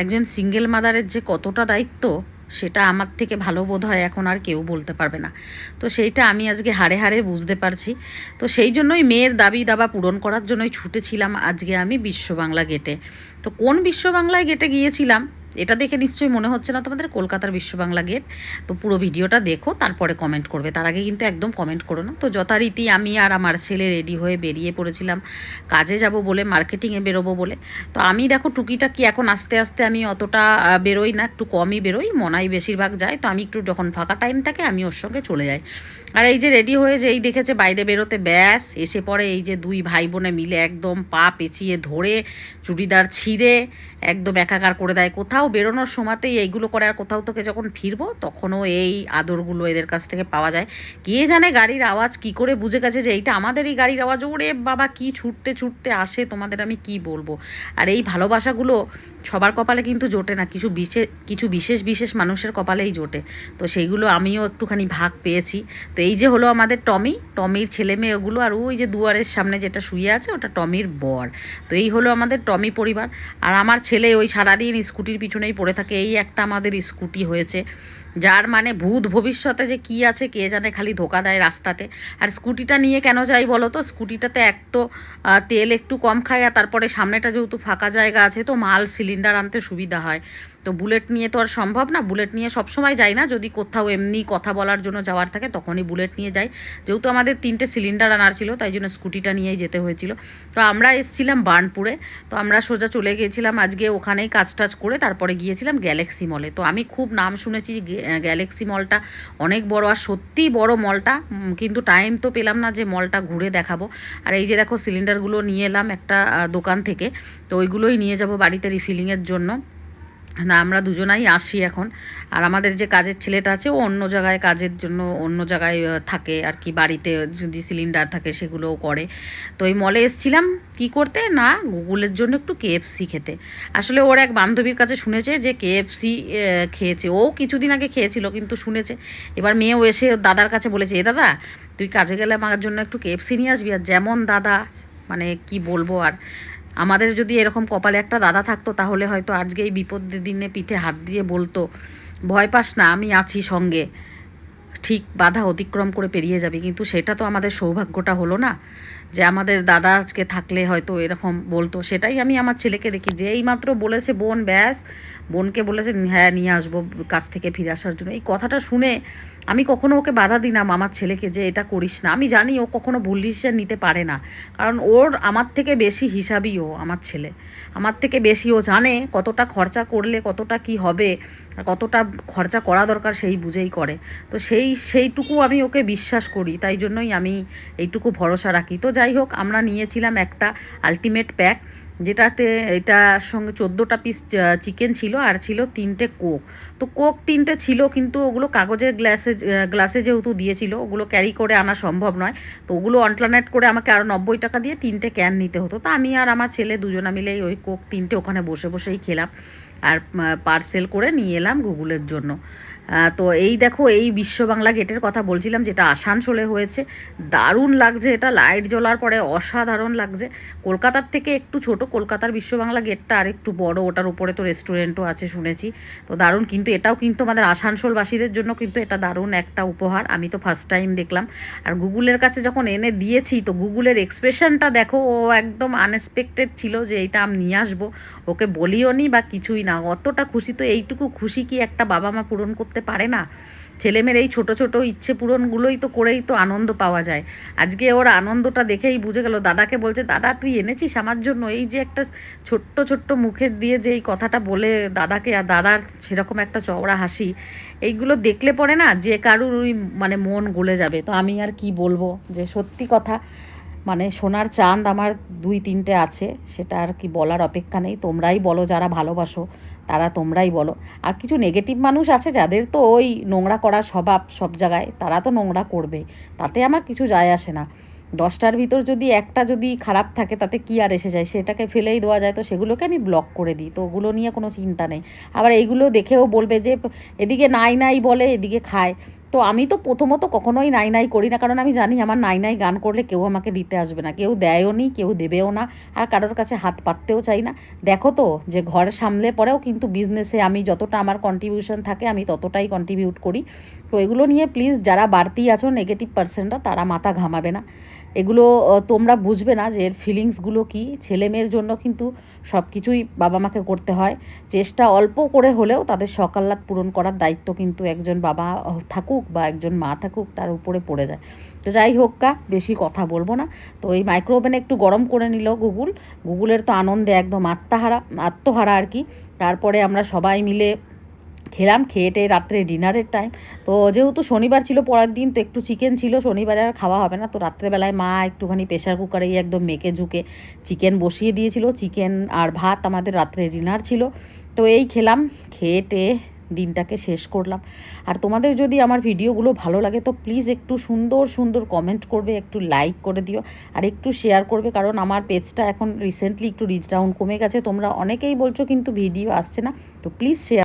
একজন সিঙ্গেল মাদারের যে কতটা দায়িত্ব সেটা আমার থেকে ভালো বোধ হয় এখন আর কেউ বলতে পারবে না। তো সেইটা আমি আজকে হাড়ে হাড়ে বুঝতে পারছি। তো সেই জন্যই মেয়ের দাবি দাবা পূরণ করার জন্যই ছুটেছিলাম আজকে আমি বিশ্ব বাংলা গেটে। তো কোন বিশ্ব বাংলায় গেটে গিয়েছিলাম এটা দেখে নিশ্চয়ই মনে হচ্ছে না তোমাদের কলকাতার বিশ্ব বাংলা গেট। তো পুরো ভিডিওটা দেখো, তারপরে কমেন্ট করবে, তার আগে কিন্তু একদম কমেন্ট করো না। তো যথারীতি আমি আর আমার ছেলে রেডি হয়ে বেরিয়ে পড়েছিলাম কাজে যাব বলে, মার্কেটিংয়ে বেরোবো বলে। তো আমি দেখো টুকিটাকি এখন আস্তে আস্তে আমি অতটা বেরোই না, একটু কমই বেরোই, মনাই বেশিরভাগ যায়। তো আমি একটু যখন ফাঁকা টাইম থাকে আমি ওর সঙ্গে চলে যাই। আর এই যে রেডি হয়ে যেই দেখেছে বাইরে বেরোতে, ব্যাস এসে পড়ে এই যে দুই ভাই বোনে মিলে একদম পা পেঁচিয়ে ধরে চুড়িদার ছিঁড়ে একদম একাকার করে দেয়। কোথাও বেরোনোর সময়তেই এইগুলো করে, আর কোথাও থেকে যখন ফিরবো তখনও এই আদরগুলো এদের কাছ থেকে পাওয়া যায়। কে জানে গাড়ির আওয়াজ কি করে বুঝে গেছে যে এইটা আমাদেরই গাড়ির আওয়াজ। ওরে বাবা, কি ছুটতে ছুটতে আসে তোমাদের আমি কি বলবো। আর এই ভালোবাসাগুলো সবার কপালে কিন্তু জোটে না, কিছু বিশেষ বিশেষ মানুষের কপালেই জোটে। তো সেইগুলো আমিও একটুখানি ভাগ পেয়েছি। তো এই যে হলো আমাদের টমির ছেলে মেয়ে ওগুলো, আর ওই যে দুয়ারের সামনে যেটা শুয়ে আছে ওটা টমির বর। তো এই হলো আমাদের টমি পরিবার। আর আমার ছেলে ওই সারাদিন স্কুটির পিছনেই পড়ে থাকে। এই একটা আমাদের স্কুটি হয়েছে, যার মানে ভূত ভবিষ্যতে যে কি আছে কে জানে, খালি ধোকা দেয় রাস্তাতে। আর স্কুটিটা নিয়ে কেন যাই বলো তো, স্কুটিটাতে এক তো তেল একটু কম খায়, আর তারপরে সামনেটা যেহেতু ফাঁকা জায়গা আছে তো মাল সিলিন্ডার আনতে সুবিধা হয়। তো বুলেট নিয়ে তো আর সম্ভব না, বুলেট নিয়ে সবসময় যাই না, যদি কোথাও এমনি কথা বলার জন্য যাওয়ার থাকে তখনই বুলেট নিয়ে যাই। যেহেতু আমাদের 3টে সিলিন্ডার আনার ছিল তাই জন্য স্কুটিটা নিয়েই যেতে হয়েছিল। তো আমরা এসেছিলাম বার্নপুরে। তো আমরা সোজা চলে গিয়েছিলাম আজকে ওখানেই কাজ টাজ করে, তারপরে গিয়েছিলাম গ্যালাক্সি মলে। তো আমি খুব নাম শুনেছি গ্যালাক্সি মলটা অনেক বড়, আর সত্যিই বড় মলটা। কিন্তু টাইম তো পেলাম না যে মলটা ঘুরে দেখাবো। আর এই যে দেখো সিলিন্ডারগুলো নিয়ে এলাম একটা দোকান থেকে। তো ওইগুলোই নিয়ে যাব বাড়িতে রিফিলিংয়ের জন্য। না, আমরা দুজনাই আসি এখন। আর আমাদের যে কাজের ছেলেটা আছে ও অন্য জায়গায় কাজের জন্য অন্য জায়গায় থাকে আর কি, বাড়িতে যদি সিলিন্ডার থাকে সেগুলোও করে। তো এই মলে এসছিলাম কি করতে, না গুগলের জন্য একটু কেএফসি খেতে। আসলে ওর এক বান্ধবীর কাছে শুনেছে যে কেএফসি খেয়েছে, ও কিছুদিন আগে খেয়েছিল কিন্তু শুনেছে। এবার মেয়েও এসে ওর দাদার কাছে বলেছে, এ দাদা তুই কাজে গেলে আমার জন্য একটু কেএফসি নিয়ে আসবি। আর যেমন দাদা, মানে কি বলবো আর। আমাদের যদি এরকম কপালে একটা দাদা থাকতো তাহলে হয়তো আজকে এই বিপদের দিনে পিঠে হাত দিয়ে বলতো, ভয় পাস না আমি আছি সঙ্গে, ঠিক বাধা অতিক্রম করে পেরিয়ে যাবে। কিন্তু সেটা তো আমাদের সৌভাগ্যটা হলো না যে আমাদের দাদা আজকে থাকলে হয়তো এরকম বলতো। সেটাই আমি আমার ছেলেকে দেখি যে এইমাত্র বলেছে বোন, ব্যাস বোনকে বলেছে হ্যাঁ নিয়ে আসবো কাছ থেকে ফিরে আসার জন্য। এই কথাটা শুনে আমি কখনো ওকে বাধা দিই না আমার ছেলেকে যে এটা করিস না। আমি জানি ও কখনো ভুল ডিসিশন নিতে পারে না, কারণ ওর আমার থেকে বেশি হিসাবই ও আমার ছেলে। আমার থেকে বেশি ও জানে কতটা খরচা করলে কতটা কি হবে, আর কতটা খরচা করা দরকার সেই বুঝেই করে। তো সেইটুকু আমি ওকে বিশ্বাস করি, তাই জন্যই আমি এইটুকু ভরসা রাখি। তো যাই হোক, আমরা নিয়েছিলাম একটা আলটিমেট প্যাক, যেটাতে এটার সঙ্গে 14টা পিস চিকেন ছিল, আর ছিল 3টে কোক। তো কোক 3টে ছিল, কিন্তু ওগুলো কাগজের গ্লাসে যেহেতু দিয়েছিল ওগুলো ক্যারি করে আনা সম্ভব নয়। তো ওগুলো অল্টারনেট করে আমাকে আরও 90 টাকা দিয়ে 3টে ক্যান নিতে হতো। তো আমি আর আমার ছেলে দুজনা মিলেই ওই কোক 3টে ওখানে বসে বসেই খেলাম, আর পার্সেল করে নিয়ে এলাম গুগলের জন্য। তো এই দেখো, এই বিশ্ব বাংলা গেটের কথা বলছিলাম যেটা আসানসোলে হয়েছে। দারুণ লাগছে, এটা লাইট জ্বলার পরে অসাধারণ লাগছে। কলকাতার থেকে একটু ছোট, কলকাতার বিশ্ব বাংলা গেটটা আর একটু বড়, ওটার উপরে তো রেস্টুরেন্টও আছে শুনেছি। তো দারুণ, কিন্তু এটাও কিন্তু আমাদের আসানসোলবাসীদের জন্য কিন্তু এটা দারুণ একটা উপহার। আমি তো ফার্স্ট টাইম দেখলাম। আর গুগলের কাছে যখন এনে দিয়েছি তো গুগলের এক্সপ্রেশনটা দেখো, ও একদম আনএক্সপেক্টেড ছিল যে এইটা আমি নিয়ে আসবো। ওকে বলিও নি বা কিছুই না, অতটা খুশি। তো এইটুকু খুশি কি একটা বাবা মা পূরণ করতে পারে না? ছেলেমেয়ের এই ছোটো ছোটো ইচ্ছে পূরণগুলোই তো করেই তো আনন্দ পাওয়া যায়। আজকে ওর আনন্দটা দেখেই বুঝে গেল, দাদাকে বলছে দাদা তুই এনেছিস আমার জন্য। এই যে একটা ছোট্ট ছোট্ট মুখের দিয়ে যে এই কথাটা বলে দাদাকে, আর দাদার সেরকম একটা চওড়া হাসি, এইগুলো দেখলে পরে না যে কারুর মানে মন গলে যাবে। তো আমি আর কি বলবো, যে সত্যি কথা, মানে সোনার চাঁদ আমার 2-3টে আছে, সেটা আর কি বলার অপেক্ষা নেই। তোমরাই বলো যারা ভালোবাসো, তারা তোমরাই বলো। আর কিছু নেগেটিভ মানুষ আছে যাদের তো ওই নোংরা করার স্বভাব সব জায়গায়, তারা তো নোংরা করবে, তাতে আমার কিছু যায় আসে না। 10টার ভিতর যদি একটা যদি খারাপ থাকে তাতে কি আর এসে যায়, সেটাকে ফেলেই দেওয়া যায়। তো সেগুলোকে আমি ব্লক করে দিই, তো ওগুলো নিয়ে কোনো চিন্তা নেই। আবার এইগুলো দেখেও বলবে যে এদিকে নাই নাই বলে, এদিকে খায়। তো আমি তো প্রথমত কখনোই নাই নাই করি না, কারণ আমি জানি আমার নাই নাই গান করলে কেউ আমাকে দিতে আসবে না, কেউ দেয়ও নি, কেউ দেবেও না, আর কারোর কাছে হাত পাততেও চাই না। দেখো তো যে ঘর সামলে পরেও কিন্তু বিজনেসে আমি যতটা আমার কন্ট্রিবিউশন থাকে আমি ততটাই কন্ট্রিবিউট করি। তো এগুলো নিয়ে প্লিজ যারা বাড়তি আছো নেগেটিভ পার্সনরা, তারা মাথা ঘামাবে না। এগুলো তোমরা বুঝবে না যে এর ফিলিংসগুলো কী। ছেলে মেয়ের জন্য কিন্তু সব কিছুই বাবা মাকে করতে হয়। চেষ্টা অল্প করে হলেও তাদের সকাল্লাদ পূরণ করার দায়িত্ব কিন্তু একজন বাবা থাকুক বা একজন মা থাকুক তার উপরে পড়ে যায়। তো যাই হোক কা, বেশি কথা বলবো না। তো এই মাইক্রো ওভেনে একটু গরম করে নিল গুগলের তো আনন্দে একদম আত্মহারা আর কি। তারপরে আমরা সবাই মিলে খেলাম, খেয়েটে রাত্রে ডিনারের টাইম। তো যেহেতু শনিবার ছিল পরের দিন, তো একটু চিকেন ছিল, শনিবারে আর খাওয়া হবে না। তো রাত্রেবেলায় মা একটুখানি প্রেশার কুকারেই একদম মেখে ঝুঁকে চিকেন বসিয়ে দিয়েছিল, চিকেন আর ভাত আমাদের রাত্রে ডিনার ছিল। তো এই খেলাম, খেয়েটে দিনটাকে শেষ করলাম। আর তোমাদের যদি আমার ভিডিওগুলো ভালো লাগে তো প্লিজ একটু সুন্দর সুন্দর কমেন্ট করবে, একটু লাইক করে দিও, আর একটু শেয়ার করবে, কারণ আমার পেজটা এখন রিসেন্টলি একটু রিচ ডাউন কমে গেছে। তোমরা অনেকেই বলছো কিন্তু ভিডিও আসছে না, তো প্লিজ শেয়ার।